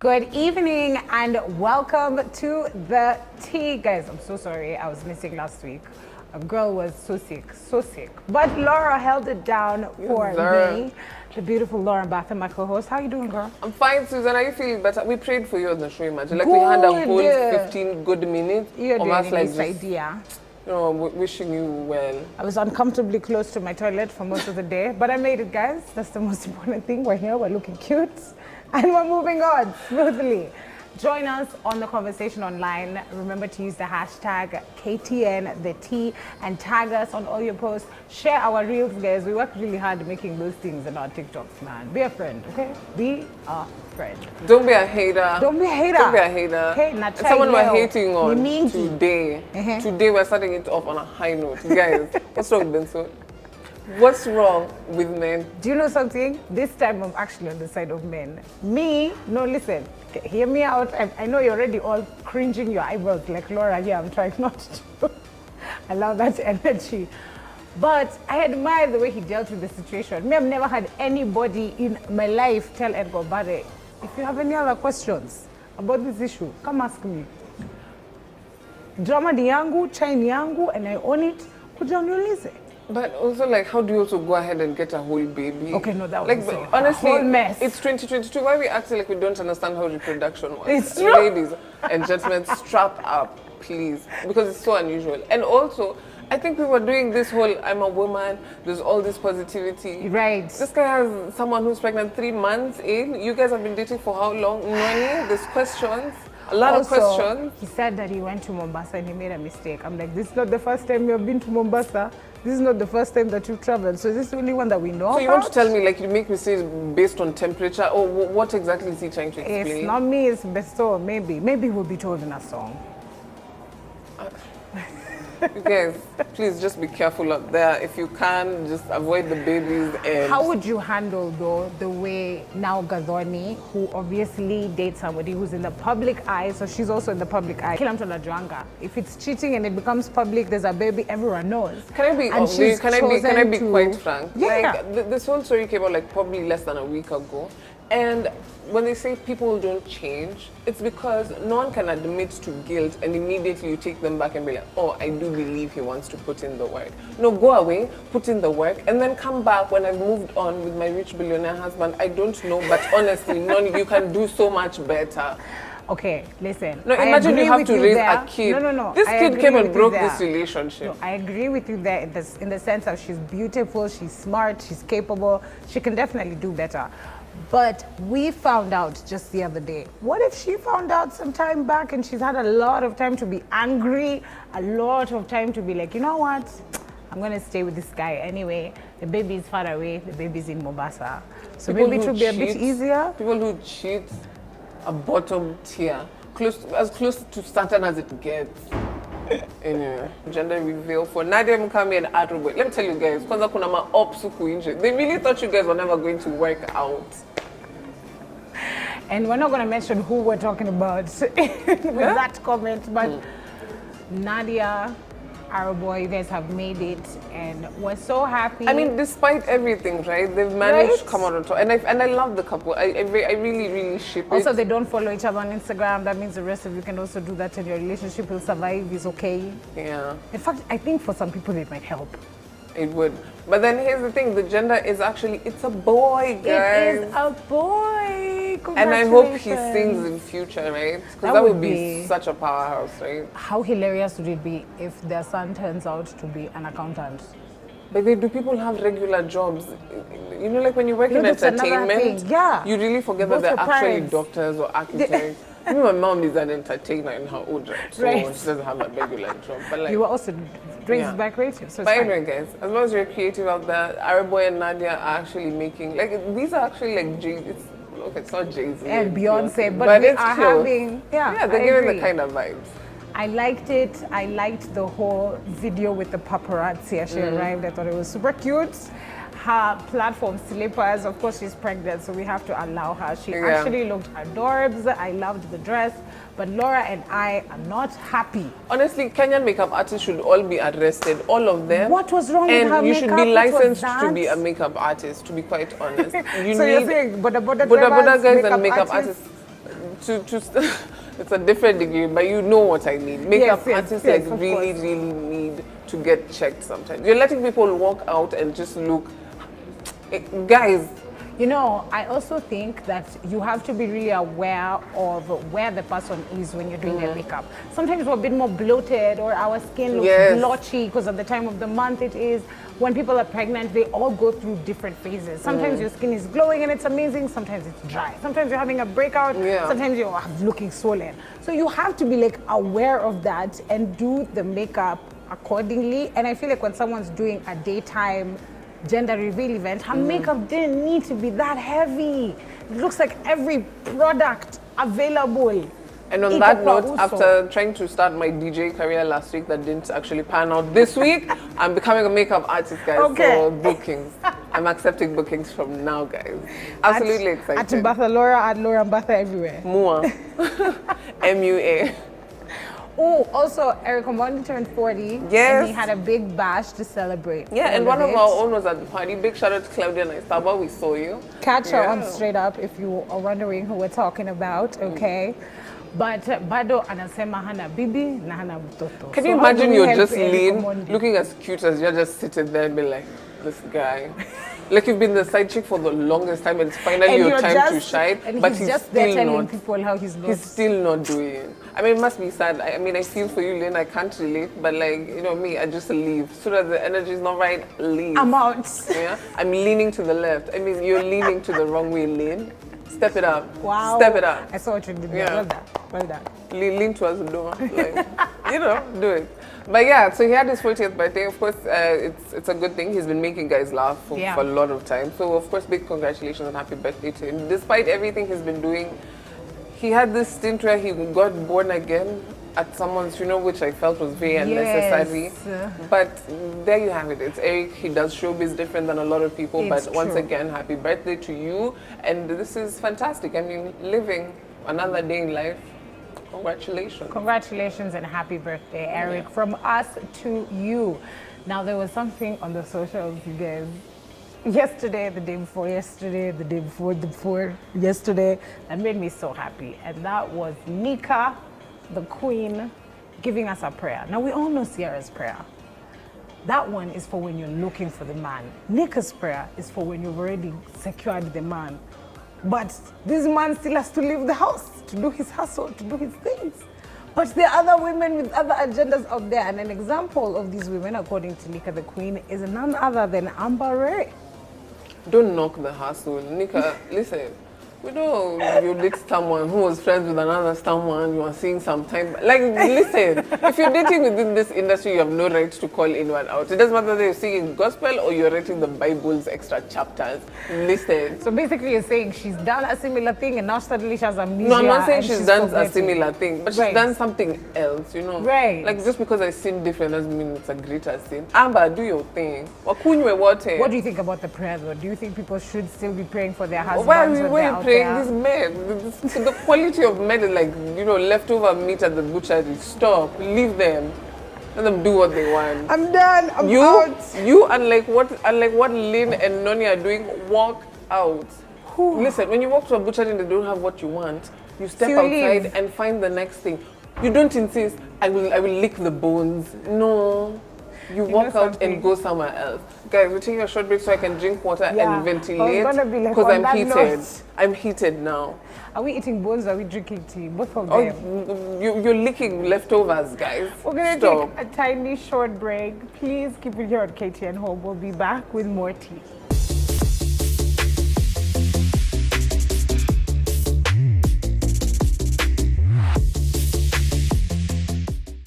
Good evening and welcome to the tea. Guys, I'm so sorry. I was missing last week. A girl was so sick. But Laura held it down for me. The beautiful Laura Batha, my co-host. How you doing, girl? I'm fine, Susan. Are you feeling better? We prayed for you on the show, imagine. Like we had a whole 15 good minutes. You're doing like this idea. You know, wishing you well. I was uncomfortably close to my toilet for most of the day, but I made it, guys. That's the most important thing. We're here, we're looking cute, and we're moving on smoothly. Join us on the conversation online. Remember to use the hashtag KTN the T and tag us on all your posts. Share our reels, guys. We work really hard making those things in our TikToks, man. Be a friend, okay? Be a friend. Don't be a hater. Don't be a hater. Don't be a hater. Okay, it's someone we're hating on today. Today we're starting it off on a high note. Guys, what's wrong with Bensoul? What's wrong with men? Do you know something? This time I'm actually on the side of men. Me, no, listen, hear me out. I know you're already all cringing your eyebrows like Laura here. I'm trying not to allow that energy. But I admire the way he dealt with the situation. Me, I've never had anybody in my life tell Edgar Barre, if you have any other questions about this issue, come ask me. Drama ni yangu, chai ni yangu, and I own it. Kuja uniulize. But also, like, how do you also go ahead and get a whole baby? Okay, no, that was like, so honestly, a whole mess. It's 2022. Why are we acting like we don't understand how reproduction works? It's true. Ladies and gentlemen, strap up, please, because it's so unusual. And also, I think we were doing this whole, I'm a woman, there's all this positivity. Right. This guy has someone who's pregnant 3 months in. You guys have been dating for how long? Noni, there's questions. A lot of questions. He said that he went to Mombasa and he made a mistake. I'm like, this is not the first time you've been to Mombasa. This is not the first time that you've traveled. So is this the only one that we know So you want to tell me, like, you make mistakes based on temperature? Or what exactly is he trying to explain? It's not me, it's Bensoul, maybe. Maybe we'll be told in a song. You guys, please just be careful out there. If you can, just avoid the babies. And how would you handle, though, the way now Gathoni, who obviously dates somebody who's in the public eye, so she's also in the public eye. Kila mtu anajuanga. If it's cheating and it becomes public, there's a baby, everyone knows. Can I be quite frank? Yeah. Like, this whole story came out like probably less than a week ago. And when they say people don't change, it's because no one can admit to guilt and immediately you take them back and be like, oh, I do believe he wants to put in the work. No, go away, put in the work, and then come back when I've moved on with my rich billionaire husband. I don't know, but honestly, Noni, you can do so much better. Okay, listen. No, imagine you have to raise a kid. No. This kid came and broke this relationship. No, I agree with you there in the sense that she's beautiful, she's smart, she's capable. She can definitely do better. But we found out just the other day, what if she found out some time back and she's had a lot of time to be angry, a lot of time to be like, you know what? I'm going to stay with this guy anyway. The baby is far away. The baby's in Mombasa. So maybe it will be a bit easier. People who cheat are bottom tier, as close to Satan as it gets. Anyway, gender reveal for Nadia Mukami and Adrobo. Let me tell you guys, kwanza kuna ma-ops huku nje. They really thought you guys were never going to work out. And we're not going to mention who we're talking about with that comment, but Nadia, Arroboy, you guys have made it, and we're so happy. I mean, despite everything, right? They've managed to come out on top, and I love the couple. I really ship it. Also, they don't follow each other on Instagram. That means the rest of you can also do that, and your relationship will survive. Is okay. Yeah. In fact, I think for some people it might help. It would. But then here's the thing: the gender is actually it's a boy, guys. It is a boy. And I hope he sings in future, right? Because that would be such a powerhouse, right? How hilarious would it be if their son turns out to be an accountant? But do people have regular jobs? You know, like when you work in entertainment, you really forget that they're actually doctors or architects. I mean, my mom is an entertainer in her own right, so she doesn't have a regular job. But like, you were also raised by creative, so it's but anyway, guys, as long as you're creative out there, Arroboy and Nadia are actually making, like, these are actually like it's not Jay-Z and Beyonce, but they are having, they're giving the kind of vibes. I liked it. I liked the whole video with the paparazzi as she arrived. I thought it was super cute. Her platform slippers, of course she's pregnant, so we have to allow her. She actually looked adorbs. I loved the dress. But Laura and I are not happy. Honestly, Kenyan makeup artists should all be arrested, all of them. What was wrong with her makeup? And you should be licensed to be a makeup artist, to be quite honest. You're saying Boda guys and makeup artists, it's a different degree, but you know what I mean. Makeup artists yes, like really need to get checked sometimes. You're letting people walk out and just look, guys. You know, I also think that you have to be really aware of where the person is when you're doing their makeup. Sometimes we're a bit more bloated or our skin looks blotchy because of the time of the month it is. When people are pregnant, they all go through different phases. Sometimes your skin is glowing and it's amazing. Sometimes it's dry. Sometimes you're having a breakout. Sometimes you're looking swollen. So you have to be like aware of that and do the makeup accordingly. And I feel like when someone's doing a daytime gender reveal event, her makeup didn't need to be that heavy. It looks like every product available. And on that note, after trying to start my DJ career last week that didn't actually pan out this week, I'm becoming a makeup artist, guys, for bookings. I'm accepting bookings from now, guys. Absolutely excited. At Batha Laura, at Laura and Batha everywhere. Mua. MUA. Oh, also, Eric Omondi turned 40. Yes. And he had a big bash to celebrate. Yeah, and one of our own was at the party. Big shout out to Claudia Naistaba. We saw you. Catch her on Straight Up if you are wondering who we're talking about, okay? But bado anasema hana bibi na hana mtoto. Can you imagine you're just lean, looking as cute as you're just sitting there and be like, this guy. Like you've been the side chick for the longest time and it's finally your time to shine. And but he's he's just still there telling not. people how he's not. He's still not doing it. I mean, it must be sad. I mean, I feel for you, Lynn. I can't relate. But like, you know me, I just leave. As soon as the energy is not right, leave. I'm out. Yeah? I'm leaning to the left. I mean, you're leaning to the wrong way, Lynn. Step it up. Wow. Step it up. I saw what you did there. Yeah. Well done. Well done. Lean towards the door. Like, you know, do it. But yeah, so he had his 40th birthday. Of course, it's a good thing. He's been making guys laugh for a lot of time. So, of course, big congratulations and happy birthday to him. Despite everything he's been doing, he had this stint where he got born again at someone's funeral, which I felt was very unnecessary. But there you have it. It's Eric. He does showbiz different than a lot of people. But once again, happy birthday to you. And this is fantastic. I mean, living another day in life. Congratulations. Congratulations and happy birthday, Eric, from us to you. Now, there was something on the socials, you guys. Yesterday, the day before yesterday, the day before yesterday, that made me so happy. And that was Nika, the queen, giving us a prayer. Now, we all know Sierra's prayer. That one is for when you're looking for the man. Nika's prayer is for when you've already secured the man. But this man still has to leave the house to do his hustle, to do his things. But there are other women with other agendas out there. And an example of these women, according to Nika the Queen, is none other than Amber Ray. Don't knock the hustle. Nika, listen. We know you date someone who was friends with another someone, you are seeing some time. Like, listen, if you're dating within this industry, you have no right to call anyone out. It doesn't matter whether you're singing gospel or you're writing the Bible's extra chapters. Listen. So basically you're saying she's done a similar thing and now suddenly she has amnesia. No, I'm not saying she's done a similar thing, but she's done something else, you know? Right. Like, just because I sin different doesn't mean it's a greater sin. Amber, do your thing. What do you think about the prayer though? Do you think people should still be praying for their husbands? Why are you praying? These men, the quality of men is like, you know, leftover meat at the butchery. Stop, leave them. Let them do what they want. I'm done. I'm out. You, unlike what Lynn and Noni are doing, walk out. Listen, when you walk to a butchery and they don't have what you want, you step outside and find the next thing. You don't insist, I will lick the bones. No. You walk out and go somewhere else. Guys, we're taking a short break so I can drink water and ventilate. Because I'm heated. I'm heated now. Are we eating bones or are we drinking tea? Both of them. You're licking leftovers, guys. We're going to take a tiny short break. Please keep it here on KTN Home. We'll be back with more tea.